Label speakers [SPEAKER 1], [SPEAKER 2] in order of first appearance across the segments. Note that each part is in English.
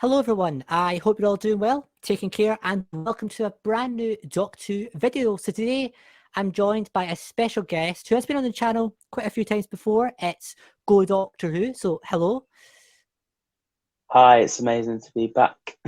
[SPEAKER 1] Hello everyone, I hope you're all doing well, taking care, and welcome to a brand new Doc 2 video. So today I'm joined by a special guest who has been on the channel quite a few times before. It's Go Doctor Who, so hello.
[SPEAKER 2] Hi, it's amazing to be back.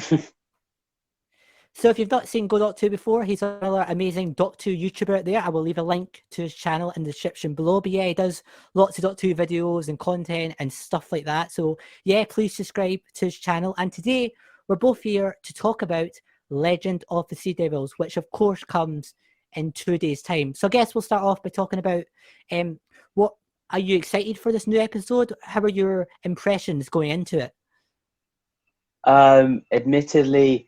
[SPEAKER 1] So if you've not seen Go Doctor 2 before, he's another amazing Doctor 2 YouTuber out there. I will leave a link to his channel in the description below. But yeah, he does lots of Doctor 2 videos and content and stuff like that. So yeah, please subscribe to his channel. And today we're both here to talk about Legend of the Sea Devils, which of course comes in 2 days' time. So I guess we'll start off by talking about what are you excited for this new episode? How are your impressions going into it?
[SPEAKER 2] Admittedly,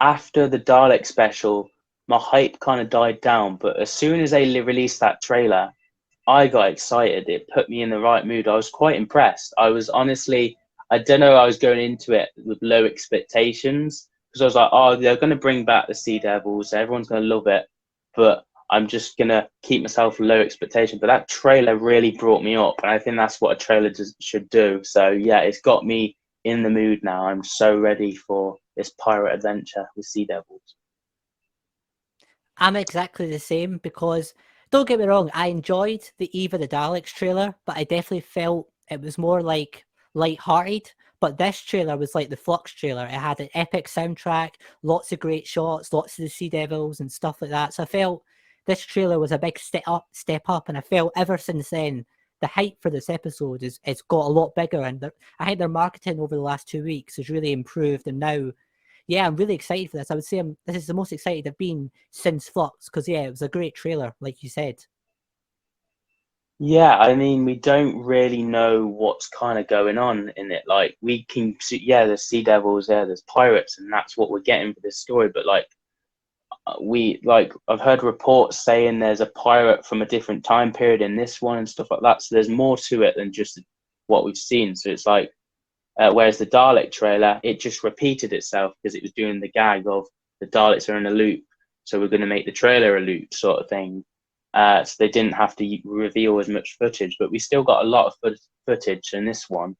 [SPEAKER 2] after the Dalek special, my hype kind of died down. But as soon as they released that trailer, I got excited. It put me in the right mood. I was quite impressed. I was honestly, I don't know, I was going into it with low expectations because I was like, oh, they're going to bring back the Sea Devils. Everyone's going to love it. But I'm just going to keep myself low expectation. But that trailer really brought me up. And I think that's what a trailer should do. So, yeah, it's got me in the mood now. I'm so ready for this pirate adventure with Sea Devils.
[SPEAKER 1] I'm exactly the same because don't get me wrong, I enjoyed the Eve of the Daleks trailer, but I definitely felt it was more like light-hearted. But this trailer was like the Flux trailer. It had an epic soundtrack, lots of great shots, lots of the Sea Devils and stuff like that. So I felt this trailer was a big step up, and I felt ever since then the hype for this episode is it's got a lot bigger, and I think their marketing over the last 2 weeks has really improved, and now yeah, I'm really excited for this. I would say this is the most excited I've been since Flux because yeah, it was a great trailer, like you said.
[SPEAKER 2] Yeah, I mean, we don't really know what's kind of going on in it. Like, we can see, yeah, there's sea devils there, there's pirates, and that's what we're getting for this story. But like, I've heard reports saying there's a pirate from a different time period in this one and stuff like that. So there's more to it than just what we've seen. So it's like, whereas the Dalek trailer, it just repeated itself because it was doing the gag of the Daleks are in a loop, so we're going to make the trailer a loop sort of thing. So they didn't have to reveal as much footage, but we still got a lot of footage in this one.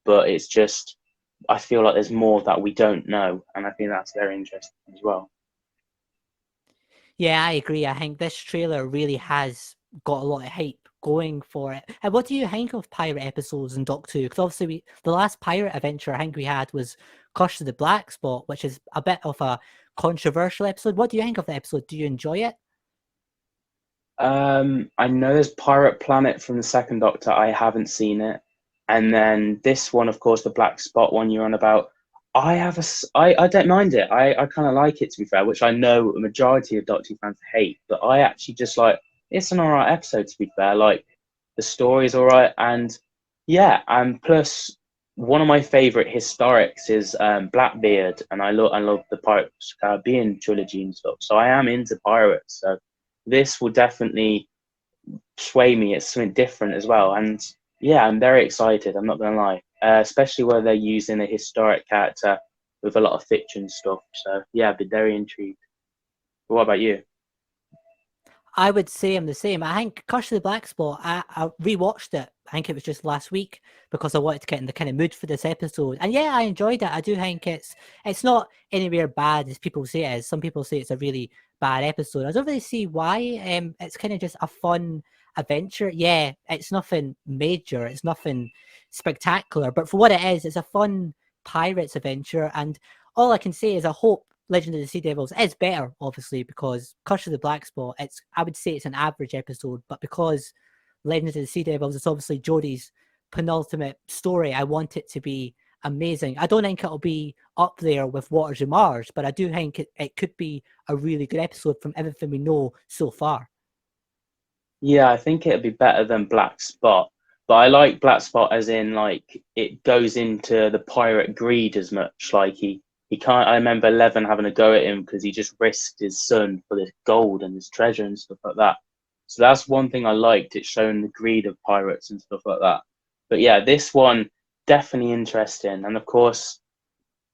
[SPEAKER 2] But it's just, I feel like there's more that we don't know, and I think that's very interesting as well.
[SPEAKER 1] Yeah, I agree. I think this trailer really has got a lot of hype going for it. And what do you think of pirate episodes in Doc 2? Because obviously the last pirate adventure I think we had was Curse of the Black Spot, which is a bit of a controversial episode. What do you think of the episode? Do you enjoy it?
[SPEAKER 2] I know there's Pirate Planet from the second Doctor. I haven't seen it. And then this one, of course, the Black Spot one you're on about. I don't mind it. I kind of like it, to be fair, which I know a majority of Doctor Who fans hate, but I actually just like it's an all right episode, to be fair. Like, the story's all right, and yeah, and plus one of my favorite historics is Blackbeard, and I love the Pirates of the Caribbean trilogy and stuff. So I am into pirates. So this will definitely sway me. It's something different as well, and yeah, I'm very excited. I'm not gonna lie, especially where they're using a historic character with a lot of fiction stuff. So yeah, I've been very intrigued. But what about you?
[SPEAKER 1] I would say I'm the same. I think Curse of the Black Spot, I rewatched it. I think it was just last week because I wanted to get in the kind of mood for this episode. And yeah, I enjoyed it. I do think it's not anywhere bad as people say it is. Some people say it's a really bad episode. I don't really see why. It's kind of just a fun adventure. Yeah, it's nothing major. It's nothing spectacular. But for what it is, it's a fun pirates adventure. And all I can say is I hope Legend of the Sea Devils is better, obviously, because Curse of the Black Spot, I would say it's an average episode, but because Legend of the Sea Devils is obviously Jodie's penultimate story, I want it to be amazing. I don't think it'll be up there with Waters of Mars, but I do think it could be a really good episode from everything we know so far.
[SPEAKER 2] Yeah, I think it'd be better than Black Spot, but I like Black Spot as in like it goes into the pirate greed as much. Like he can't. I remember Eleven having a go at him because he just risked his son for this gold and his treasure and stuff like that. So that's one thing I liked. It's showing the greed of pirates and stuff like that. But yeah, this one definitely interesting, and of course,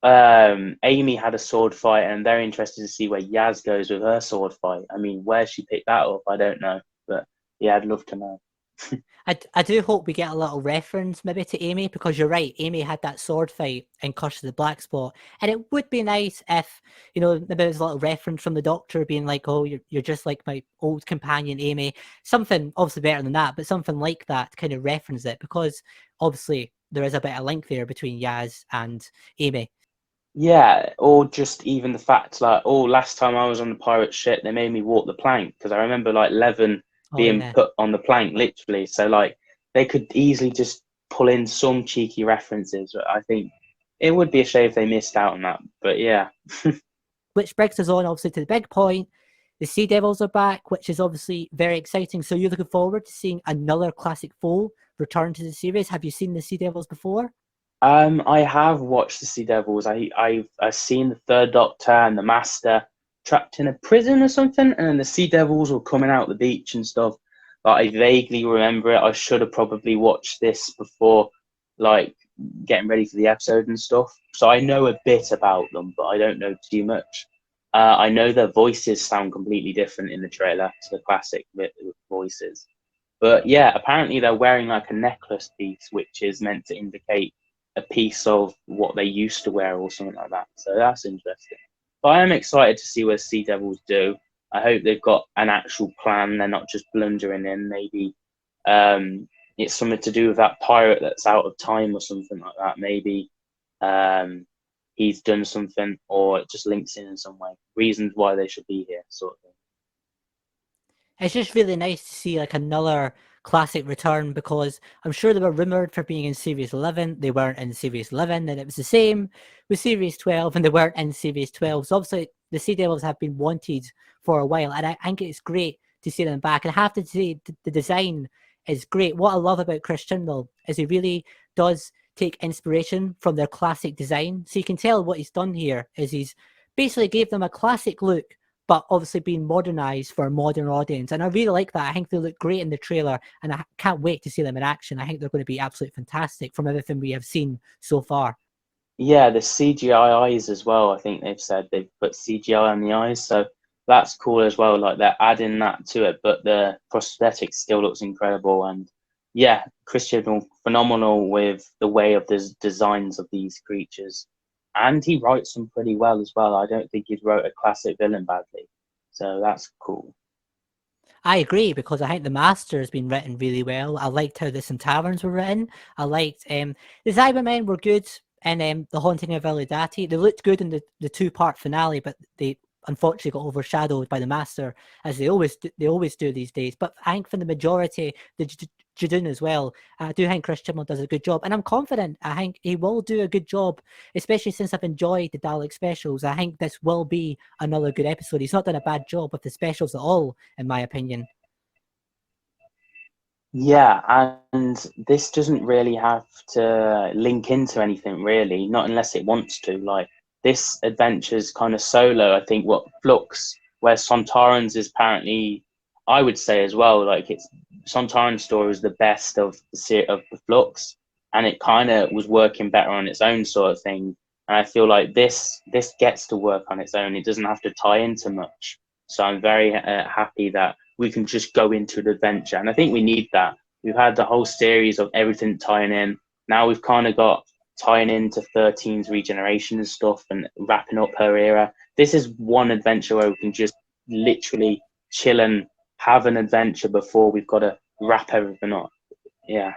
[SPEAKER 2] Amy had a sword fight, and I'm very interested to see where Yaz goes with her sword fight. I mean, where she picked that up, I don't know, but yeah, I'd love to know.
[SPEAKER 1] I do hope we get a little reference maybe to Amy, because you're right, Amy had that sword fight in Curse of the Black Spot, and it would be nice if, maybe there's a little reference from the Doctor being like, oh, you're just like my old companion Amy, something obviously better than that, but something like that to kind of reference it, because obviously there is a bit of link there between Yaz and Amy.
[SPEAKER 2] Yeah, or just even the fact like, oh, last time I was on the pirate ship, they made me walk the plank because I remember like Levin
[SPEAKER 1] Oh
[SPEAKER 2] being
[SPEAKER 1] yeah.
[SPEAKER 2] put on the plank literally. So like they could easily just pull in some cheeky references. I think it would be a shame if they missed out on that. But yeah,
[SPEAKER 1] Which brings us on obviously to the big point. The Sea Devils are back, which is obviously very exciting. So you're looking forward to seeing another classic foe return to the series. Have you seen the Sea Devils before?
[SPEAKER 2] I have watched the Sea Devils. I've seen the Third Doctor and the Master trapped in a prison or something, and then the Sea Devils were coming out the beach and stuff. But I vaguely remember it. I should have probably watched this before, like getting ready for the episode and stuff. So I know a bit about them, but I don't know too much. I know their voices sound completely different in the trailer to the classic voices. But yeah, apparently they're wearing like a necklace piece, which is meant to indicate a piece of what they used to wear or something like that. So that's interesting. But I am excited to see what Sea Devils do. I hope they've got an actual plan. They're not just blundering in. Maybe it's something to do with that pirate that's out of time or something like that. Maybe um, he's done something, or it just links in some way. Reasons why they should be here, sort of thing.
[SPEAKER 1] It's just really nice to see like another classic return, because I'm sure they were rumored for being in Series 11. They weren't in Series 11, and it was the same with Series 12, and they weren't in Series 12. So obviously, the Sea Devils have been wanted for a while, and I think it's great to see them back. And I have to say, the design is great. What I love about Chris Chibnall is he really does take inspiration from their classic design. So you can tell what he's done here is he's basically gave them a classic look, but obviously being modernized for a modern audience. And I really like that. I think they look great in the trailer, and I can't wait to see them in action. I think they're going to be absolutely fantastic from everything we have seen so far.
[SPEAKER 2] Yeah, the CGI eyes as well. I think they've said they've put CGI on the eyes, so that's cool as well. Like they're adding that to it, but the prosthetics still looks incredible. And yeah, Christian phenomenal with the way of the designs of these creatures, and he writes them pretty well as well. I don't think he's wrote a classic villain badly, so that's cool.
[SPEAKER 1] I agree, because I think the Master has been written really well. I liked how the Centaurans were written. I liked the Cybermen were good in the Haunting of Validati. They looked good in the two-part finale, but they unfortunately got overshadowed by the Master, as they always do these days. But I think for the majority, the Judun as well, I do think Chris Chibnall does a good job, and I'm confident. I think he will do a good job, especially since I've enjoyed the Dalek specials. I think this will be another good episode. He's not done a bad job with the specials at all, in my opinion.
[SPEAKER 2] Yeah, and this doesn't really have to link into anything really, not unless it wants to. Like this adventure's kind of solo. I think what Flux, where Sontarans is apparently, I would say as well, like it's Sontaran's story is the best of of the Flux, and it kind of was working better on its own sort of thing. And I feel like this gets to work on its own. It doesn't have to tie into much. So I'm very happy that we can just go into an adventure. And I think we need that. We've had the whole series of everything tying in. Now we've kind of got tying into 13's regeneration and stuff and wrapping up her era. This is one adventure where we can just literally chill and have an adventure before we've got to wrap everything up. Yeah.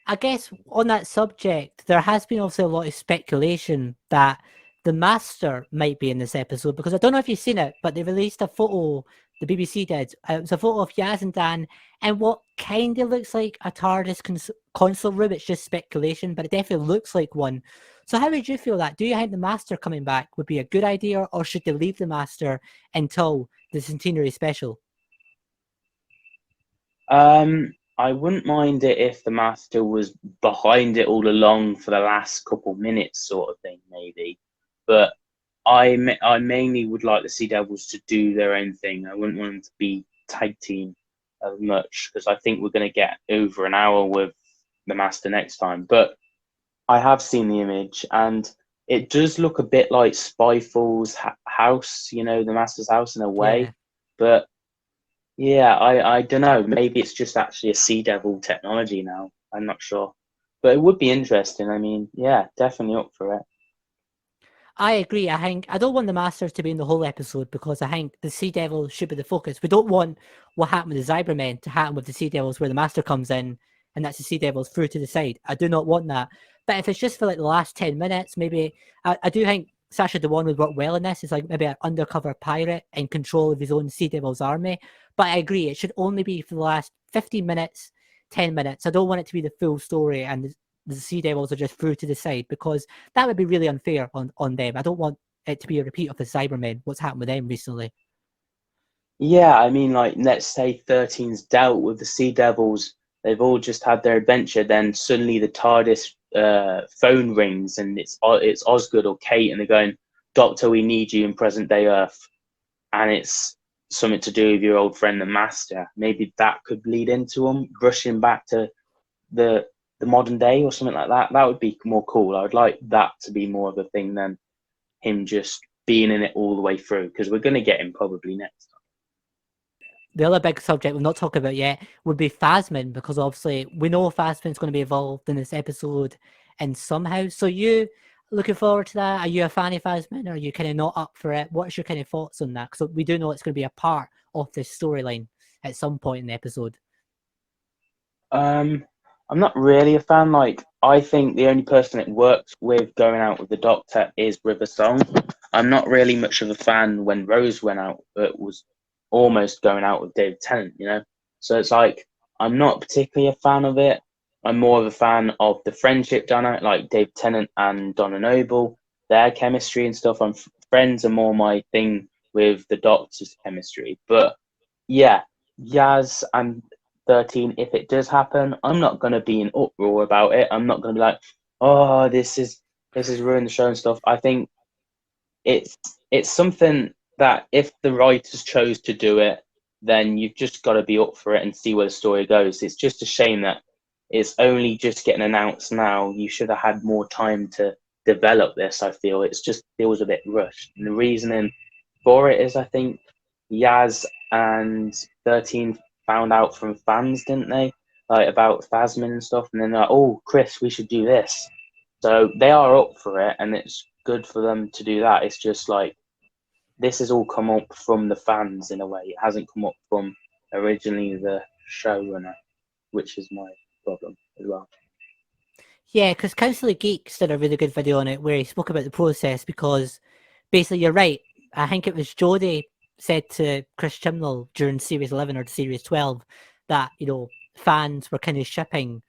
[SPEAKER 1] I guess on that subject, there has been also a lot of speculation that the Master might be in this episode, because I don't know if you've seen it, but they released a photo, the BBC did. It was a photo of Yaz and Dan and what kind of looks like a TARDIS console room. It's just speculation, but it definitely looks like one. So how would you feel that? Do you think the Master coming back would be a good idea, or should they leave the Master until the centenary special?
[SPEAKER 2] I wouldn't mind it if the master was behind it all along for the last couple minutes, sort of thing, maybe. But I mainly would like the Sea Devils to do their own thing. I wouldn't want them to be tag team as much, because I think we're going to get over an hour with the master next time. But I have seen the image, and it does look a bit like Spyfall's house, you know, the master's house in a way.
[SPEAKER 1] Yeah.
[SPEAKER 2] But Yeah, I don't know. Maybe it's just actually a Sea Devil technology now. I'm not sure, but it would be interesting. I mean, yeah, definitely up for it.
[SPEAKER 1] I agree. I think I don't want the Masters to be in the whole episode because I think the Sea Devils should be the focus. We don't want what happened with the Cybermen to happen with the Sea Devils, where the Master comes in and that's the Sea Devils through to the side. I do not want that. But if it's just for like the last 10 minutes, maybe I do think Sasha Dewan would work well in this. It's like maybe an undercover pirate in control of his own Sea Devils army. But I agree, it should only be for the last 15 minutes, 10 minutes. I don't want it to be the full story and the Sea Devils are just through to the side because that would be really unfair on them. I don't want it to be a repeat of the Cybermen, what's happened with them recently.
[SPEAKER 2] Yeah, I mean, like, let's say 13's dealt with the Sea Devils. They've all just had their adventure. Then suddenly the TARDIS phone rings and it's Osgood or Kate, and they're going, "Doctor, we need you in present day Earth," and it's something to do with your old friend, the Master. Maybe that could lead into them rushing back to the the modern day or something like that. That would be more cool. I would like that to be more of a thing than him just being in it all the way through, because we're going to get him probably next time.
[SPEAKER 1] The other big subject we've not talked about yet would be Phasmin, because obviously we know Phasmin's going to be involved in this episode and somehow. So you looking forward to that? Are you a fan of Phasmin or are you kind of not up for it? What's your kind of thoughts on that? Because we do know it's going to be a part of this storyline at some point in the episode.
[SPEAKER 2] Um, I'm not really a fan. Like, I think the only person it works with going out with the Doctor is River Song. I'm not really much of a fan when Rose went out, but was almost going out with David Tennant, you know? So it's like, I'm not particularly a fan of it. I'm more of a fan of the friendship dynamic, like David Tennant and Donna Noble, their chemistry and stuff. Friends are more my thing with the Doctor's chemistry. But yeah, Yaz and 13, if it does happen, I'm not going to be in uproar about it. I'm not going to be like, oh, this is ruined the show and stuff. I think it's it's something that if the writers chose to do it, then you've just got to be up for it and see where the story goes. It's just a shame that it's only just getting announced now. You should have had more time to develop this. I feel it just feels a bit rushed. And the reasoning for it is, I think Yaz and 13 found out from fans, didn't they? Like about Phasmin and stuff, and then they're like, "Oh, Chris, we should do this." So they are up for it, and it's good for them to do that. It's just like this has all come up from the fans in a way. It hasn't come up from originally the showrunner, which is my problem as well.
[SPEAKER 1] Yeah, because Council of Geeks did a really good video on it where he spoke about the process because basically you're right. I think it was Jodie said to Chris Chibnall during Series 11 or Series 12 that, fans were kind of shipping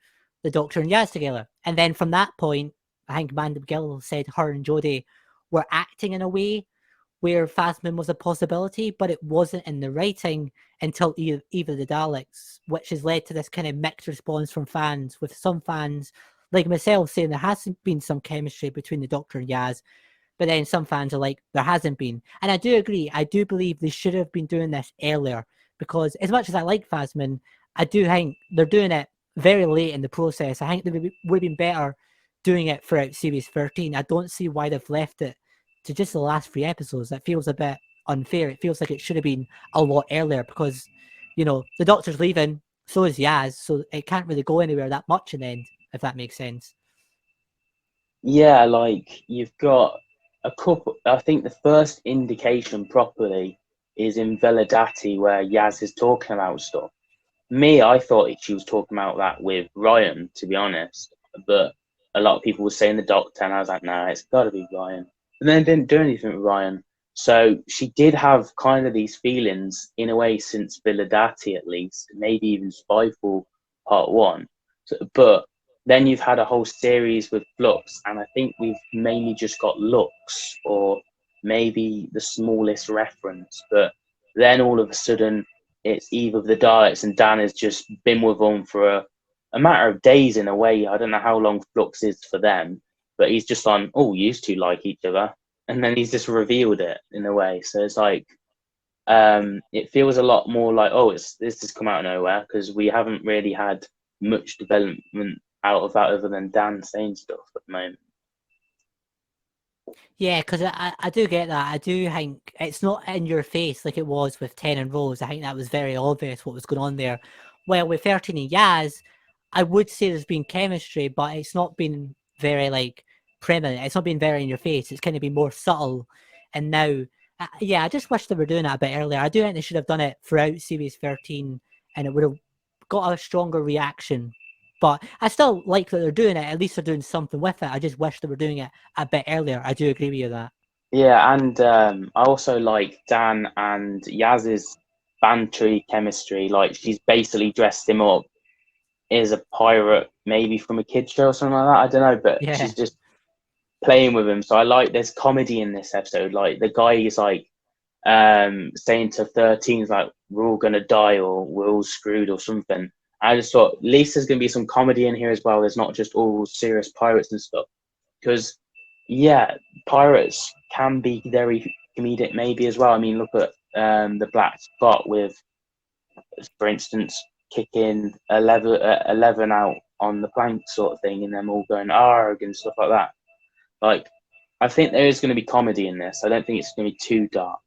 [SPEAKER 1] the Doctor and Yaz together. And then from that point, I think Amanda McGill said her and Jodie were acting in a way where Phasmin was a possibility, but it wasn't in the writing until Eve of the Daleks, which has led to this kind of mixed response from fans, with some fans, like myself, saying there hasn't been some chemistry between the Doctor and Yaz, but then some fans are like, there hasn't been. And I do agree. I do believe they should have been doing this earlier, because as much as I like Phasmin, I do think they're doing it very late in the process. I think they would have been better doing it throughout Series 13. I don't see why they've left it to just the last 3 episodes. That feels a bit unfair. It feels like it should have been a lot earlier because, the Doctor's leaving, so is Yaz, so it can't really go anywhere that much in the end, if that makes sense.
[SPEAKER 2] Yeah, like you've got a couple. I think the first indication properly is in Veladati, where Yaz is talking about stuff. Me, I thought she was talking about that with Ryan, to be honest. But a lot of people were saying the Doctor, and I was like, no, it's got to be Ryan. And then didn't do anything with Ryan. So she did have kind of these feelings in a way since Villadati, at least, maybe even Spyfall Part 1. So, but then you've had a whole series with Flux, and I think we've mainly just got Lux or maybe the smallest reference. But then all of a sudden, it's Eve of the Daleks, and Dan has just been with them for a matter of days in a way. I don't know how long Flux is for them, but he's just on, oh, you two like each other. And then he's just revealed it in a way. So it's like, it feels a lot more like, oh, this has come out of nowhere because we haven't really had much development out of that other than Dan saying stuff at the moment.
[SPEAKER 1] Yeah, because I do get that. I do think it's not in your face like it was with 10 and Rose. I think that was very obvious what was going on there. Well, with 13 and Yaz, I would say there's been chemistry, but it's not been very like prevalent. It's not been very in your face. It's kind of been more subtle. And now, yeah, I just wish they were doing it a bit earlier. I do think they should have done it throughout Series 13 and it would have got a stronger reaction. But I still like that they're doing it. At least they're doing something with it. I just wish they were doing it a bit earlier. I do agree with you that.
[SPEAKER 2] Yeah, and I also like Dan and Yaz's bantery chemistry. Like she's basically dressed him up as a pirate, maybe from a kid show or something like that. I don't know, but
[SPEAKER 1] Yeah.
[SPEAKER 2] she's just playing with him. So I like there's comedy in this episode. Like the guy is like saying to 13s like we're all gonna die or we're all screwed or something. I just thought at least there's gonna be some comedy in here as well. There's not just all serious pirates and stuff. Because yeah, pirates can be very comedic maybe as well. I mean, look at the Black Spot with, for instance, kicking 11 out on the plank sort of thing, and them all going arg and stuff like that. Like, I think there is going to be comedy in this. I don't think it's going to be too dark,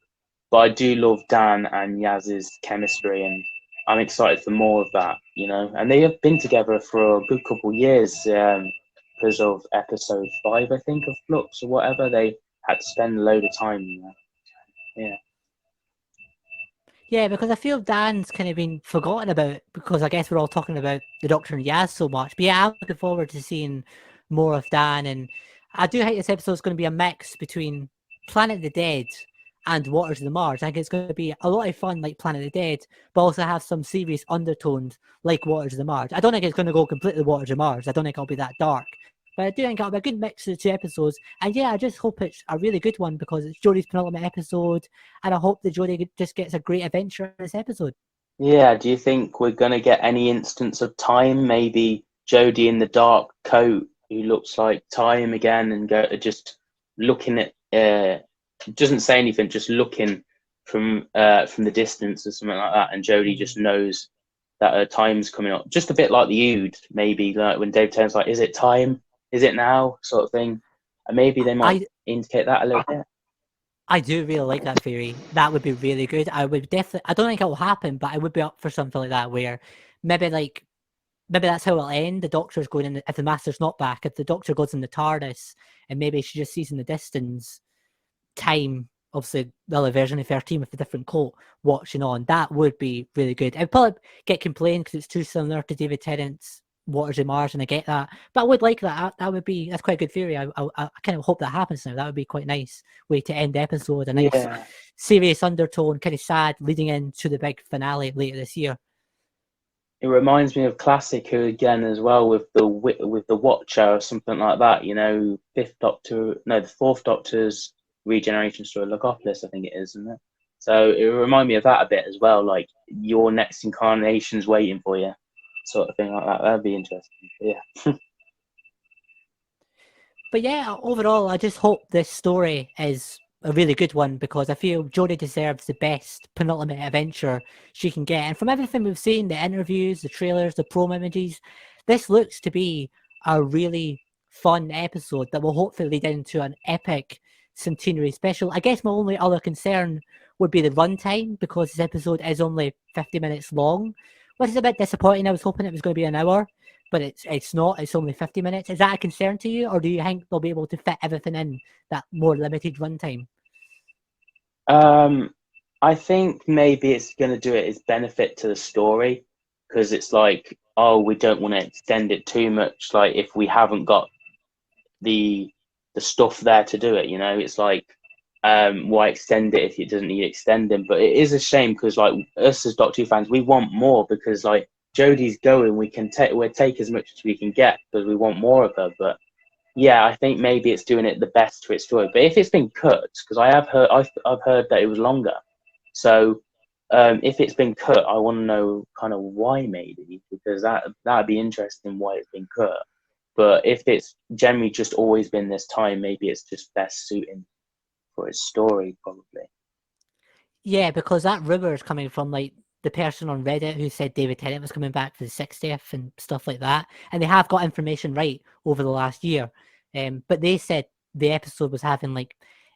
[SPEAKER 2] but I do love Dan and Yaz's chemistry, and I'm excited for more of that. You know, and they have been together for a good couple of years. Because of episode 5, I think, of Flux or whatever, they had to spend a load of time. You know? Yeah.
[SPEAKER 1] Yeah, because I feel Dan's kind of been forgotten about because I guess we're all talking about the Doctor and Yaz so much. But yeah, I'm looking forward to seeing more of Dan. And I do think this episode is going to be a mix between Planet of the Dead and Waters of the Mars. I think it's going to be a lot of fun like Planet of the Dead, but also have some serious undertones like Waters of the Mars. I don't think it's going to go completely Waters of Mars. I don't think it'll be that dark. But I do think it'll be a good mix of the two episodes. And yeah, I just hope it's a really good one because it's Jodie's penultimate episode and I hope that Jodie just gets a great adventure in this episode.
[SPEAKER 2] Yeah. Do you think we're going to get any instance of time? Maybe Jodie in the dark coat who looks like time again and go just looking at doesn't say anything, just looking from the distance or something like that, and Jodie just knows that her time's coming up. Just a bit like the Ood, maybe like when Dave Tennant's like, "Is it time? Is it now?" sort of thing. And maybe they might
[SPEAKER 1] I
[SPEAKER 2] indicate that a little bit.
[SPEAKER 1] I do really like that theory. That would be really good. I would definitely. I don't think it will happen, but I would be up for something like that where maybe like maybe that's how it'll end. The Doctor's going in if the Master's not back. If the Doctor goes in the TARDIS and maybe she just sees in the distance time, obviously the other version of 13 with a different coat watching on. That would be really good. I'd probably get complained because it's too similar to David Tennant's Waters of Mars, and I get that. But I would like that. That's quite a good theory. I kind of hope that happens now. That would be quite nice way to end the episode. A nice
[SPEAKER 2] Yeah,
[SPEAKER 1] serious undertone, kind of sad, leading into the big finale later this year.
[SPEAKER 2] it reminds me of Classic, who again as well with the Watcher or something like that. You know, Fifth Doctor, no, the Fourth Doctor's regeneration story, Logopolis, I think it is, isn't it? So it remind me of that a bit as well. Like your next incarnation's waiting for you, sort of thing like that. That'd be interesting. Yeah.
[SPEAKER 1] But yeah, overall, I just hope this story is a really good one because I feel Jodie deserves the best penultimate adventure she can get. And from everything we've seen, the interviews, the trailers, the promo images, this looks to be a really fun episode that will hopefully lead into an epic centenary special. I guess my only other concern would be the runtime because this episode is only 50 minutes long, which is a bit disappointing. I was hoping it was going to be an hour, but it's not. It's only 50 minutes. Is that a concern to you, or do you think they'll be able to fit everything in that more limited runtime?
[SPEAKER 2] Um, I think maybe it's going to do it as benefit to the story because it's like, oh, we don't want to extend it too much. Like if we haven't got the stuff there to do it, you know, it's like, why extend it if it doesn't need extending? But it is a shame because like us as Doctor Who fans, we want more because like Jodie's going, we'll take as much as we can get because we want more of her. But yeah, I think maybe it's doing it the best to its story. But if it's been cut, because I've heard that it was longer. So if it's been cut, I want to know kind of why maybe because that'd be interesting why it's been cut. But if it's generally just always been this time, maybe it's just best suiting for its story, probably.
[SPEAKER 1] Yeah, because that rumor is coming from like the person on Reddit who said David Tennant was coming back for the 60th and stuff like that, and they have got information right over the last year. But they said the episode was having like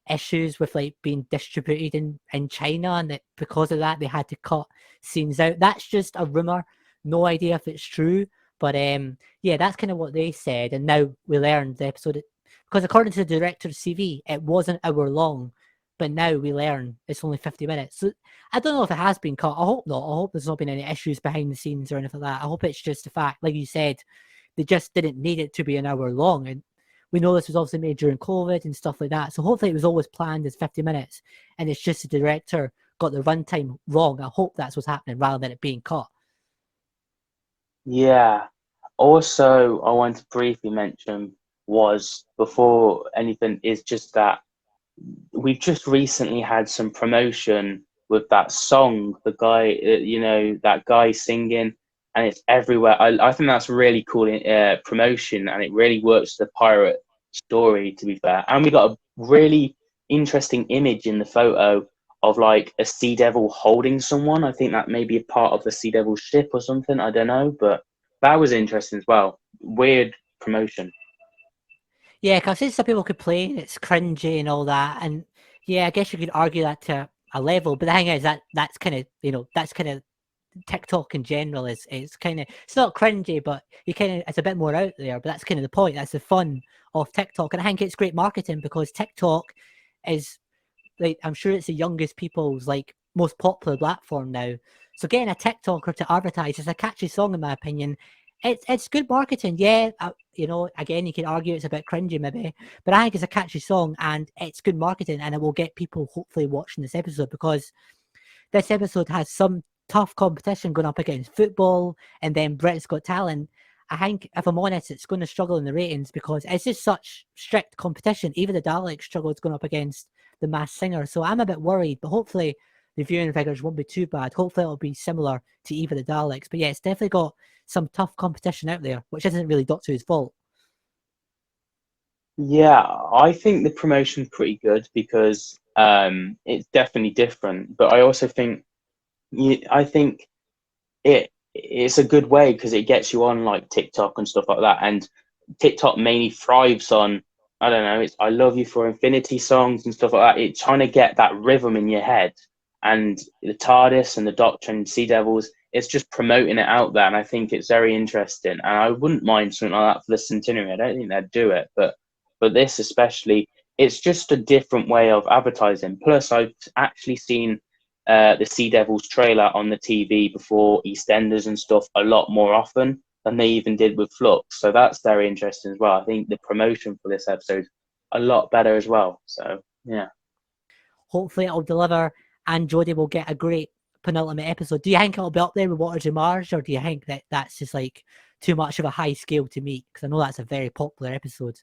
[SPEAKER 1] issues with like being distributed in China, and that because of that they had to cut scenes out. That's just a rumor. No idea if it's true, but yeah, that's kind of what they said. And now we learned the episode because according to the director's CV, it was an hour long, but now we learn it's only 50 minutes. So I don't know if it has been cut. I hope not. I hope there's not been any issues behind the scenes or anything like that. I hope it's just the fact, like you said, they just didn't need it to be an hour long. And we know this was obviously made during COVID and stuff like that. So hopefully it was always planned as 50 minutes and it's just the director got the runtime wrong. I hope that's what's happening rather than it being cut.
[SPEAKER 2] Yeah. Also, I want to briefly mention was before anything is just that we've just recently had some promotion with that song, the guy, that guy singing, and it's everywhere. I think that's really cool promotion, and it really works the pirate story, to be fair. And we got a really interesting image in the photo of like a sea devil holding someone. I think that may be a part of the sea devil ship or something. I don't know, but that was interesting as well. Weird promotion.
[SPEAKER 1] Yeah, because I see some people complain it's cringy and all that. And yeah, I guess you could argue that to a level. But the thing is that that's kind of, that's kind of TikTok in general is it's kind of it's not cringy, but you kind of it's a bit more out there. But that's kind of the point. That's the fun of TikTok, and I think it's great marketing because TikTok is like I'm sure it's the youngest people's like most popular platform now. So getting a TikToker to advertise is a catchy song in my opinion. It's good marketing, yeah. Again, you can argue it's a bit cringy maybe, but I think it's a catchy song and it's good marketing, and it will get people hopefully watching this episode because this episode has some tough competition going up against football and then Britain's Got Talent. I think, if I'm honest, it's going to struggle in the ratings because it's just such strict competition. Even the Dalek struggle is going up against the Masked Singer. So I'm a bit worried, but hopefully the viewing figures won't be too bad. Hopefully it'll be similar to Eva the Daleks. But yeah, it's definitely got some tough competition out there, which isn't really Doctor Who's fault.
[SPEAKER 2] Yeah, I think the promotion's pretty good because it's definitely different. But I also think I think it's a good way because it gets you on like TikTok and stuff like that. And TikTok mainly thrives on, I don't know, it's I Love You for Infinity songs and stuff like that. It's trying to get that rhythm in your head. And the TARDIS and the Doctor and Sea Devils, it's just promoting it out there. And I think it's very interesting. And I wouldn't mind something like that for the centenary. I don't think they'd do it, but this especially, it's just a different way of advertising. Plus, I've actually seen the Sea Devils trailer on the TV before EastEnders and stuff a lot more often than they even did with Flux. So that's very interesting as well. I think the promotion for this episode a lot better as well. So yeah.
[SPEAKER 1] Hopefully it'll deliver and Jodie will get a great penultimate episode. Do you think it'll be up there with Waters of Mars, or do you think that that's just like too much of a high scale to meet? Because I know that's a very popular episode.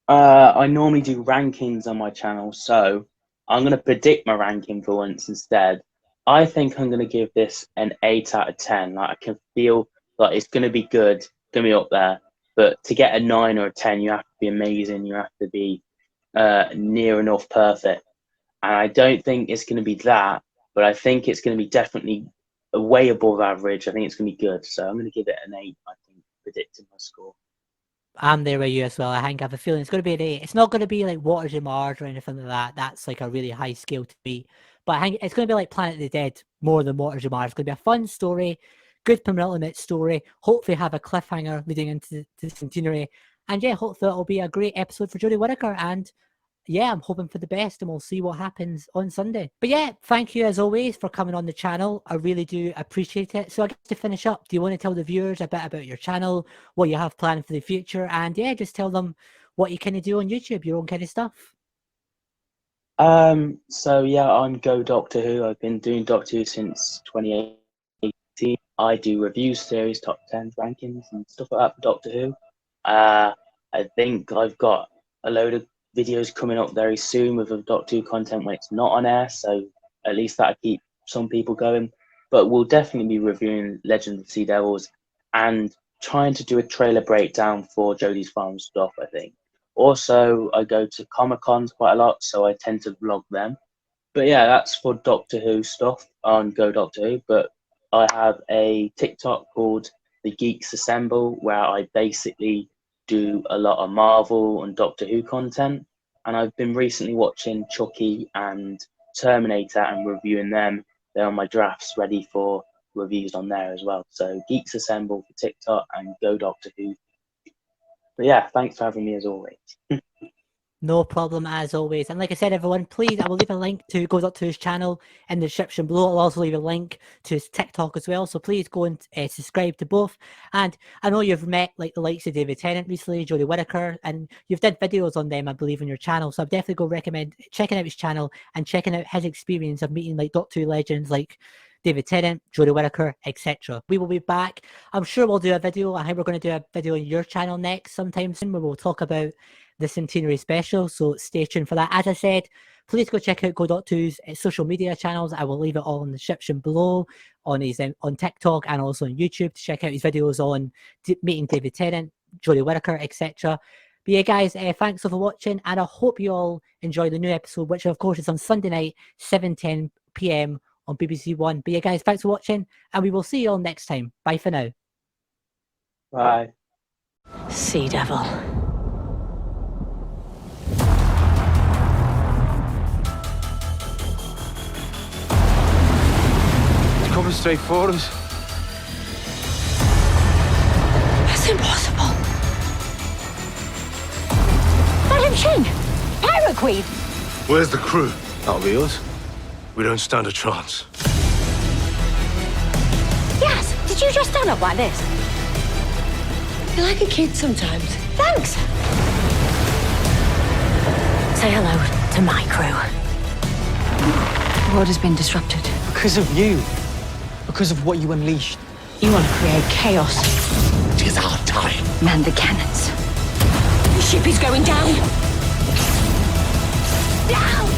[SPEAKER 2] I normally do rankings on my channel, so I'm going to predict my ranking for once instead. I think I'm going to give this an 8 out of 10. Like I can feel like it's going to be good, going to be up there. But to get a 9 or a 10, you have to be amazing. You have to be near enough perfect. And I don't think it's going to be that, but I think it's going to be definitely way above average. I think it's going to be good. So I'm going to give it an 8, I think, predicting my score.
[SPEAKER 1] I'm there with you as well. I think I have a feeling it's going to be an 8. It's not going to be like Waters of Mars or anything like that. That's like a really high scale to beat. But I think it's going to be like Planet of the Dead more than Waters of Mars. It's going to be a fun story, good penultimate story. Hopefully have a cliffhanger leading into the centenary. And yeah, hopefully it'll be a great episode for Jodie Whittaker. And yeah, I'm hoping for the best and we'll see what happens on Sunday. But yeah, thank you as always for coming on the channel. I really do appreciate it. So I guess to finish up, do you want to tell the viewers a bit about your channel, what you have planned for the future, and yeah, just tell them what you kind of do on YouTube, your own kind of stuff.
[SPEAKER 2] So yeah, I'm Go Doctor Who. I've been doing Doctor Who since 2018. I do review series, top 10 rankings and stuff like that for Doctor Who. I think I've got a load of videos coming up very soon with Doctor Who content when it's not on air, so at least that'll keep some people going. But we'll definitely be reviewing Legend of the Sea Devils and trying to do a trailer breakdown for Jodie's Farm stuff, I think. Also, I go to Comic Cons quite a lot, so I tend to vlog them. But yeah, that's for Doctor Who stuff on Go Doctor Who. But I have a TikTok called The Geeks Assemble, where I basically do a lot of Marvel and Doctor Who content, and I've been recently watching Chucky and Terminator and reviewing them. They're on my drafts ready for reviews on there as well. So Geeks Assemble for TikTok and Go Doctor Who. But yeah, thanks for having me as always.
[SPEAKER 1] No problem as always. And like I said, everyone, please, I will leave a link to Goes Up to his channel in the description below. I'll also leave a link to his TikTok as well. So please go and subscribe to both. And I know you've met like the likes of David Tennant recently, Jodie Whittaker, and you've done videos on them, I believe, on your channel. So I definitely go recommend checking out his channel and checking out his experience of meeting like Doctor Who legends like David Tennant, Jodie Whittaker, etc. We will be back. I'm sure we'll do a video. I think we're going to do a video on your channel next sometime soon where we'll talk about the centenary special, so stay tuned for that. As I said, please go check out Go.2's social media channels. I will leave it all in the description below on his on TikTok and also on YouTube to check out his videos on meeting David Tennant, Jodie Whittaker, etc. But yeah, guys, thanks for watching, and I hope you all enjoy the new episode, which of course is on Sunday night, 7:10 p.m. on BBC One. But yeah, guys, thanks for watching, and we will see you all next time. Bye for now.
[SPEAKER 2] Bye.
[SPEAKER 3] Sea Devil.
[SPEAKER 4] Coming straight for us.
[SPEAKER 3] That's impossible. Madam Ching! Pirate Queen!
[SPEAKER 4] Where's the crew? That'll be us. We don't stand a chance.
[SPEAKER 3] Yes, did you just stand up like this? You're like a kid sometimes. Thanks. Say hello to my crew. The world has been disrupted.
[SPEAKER 5] Because of you. Because of what you unleashed.
[SPEAKER 3] You want to create chaos.
[SPEAKER 4] It is our time.
[SPEAKER 3] Man the cannons. The ship is going down. Down!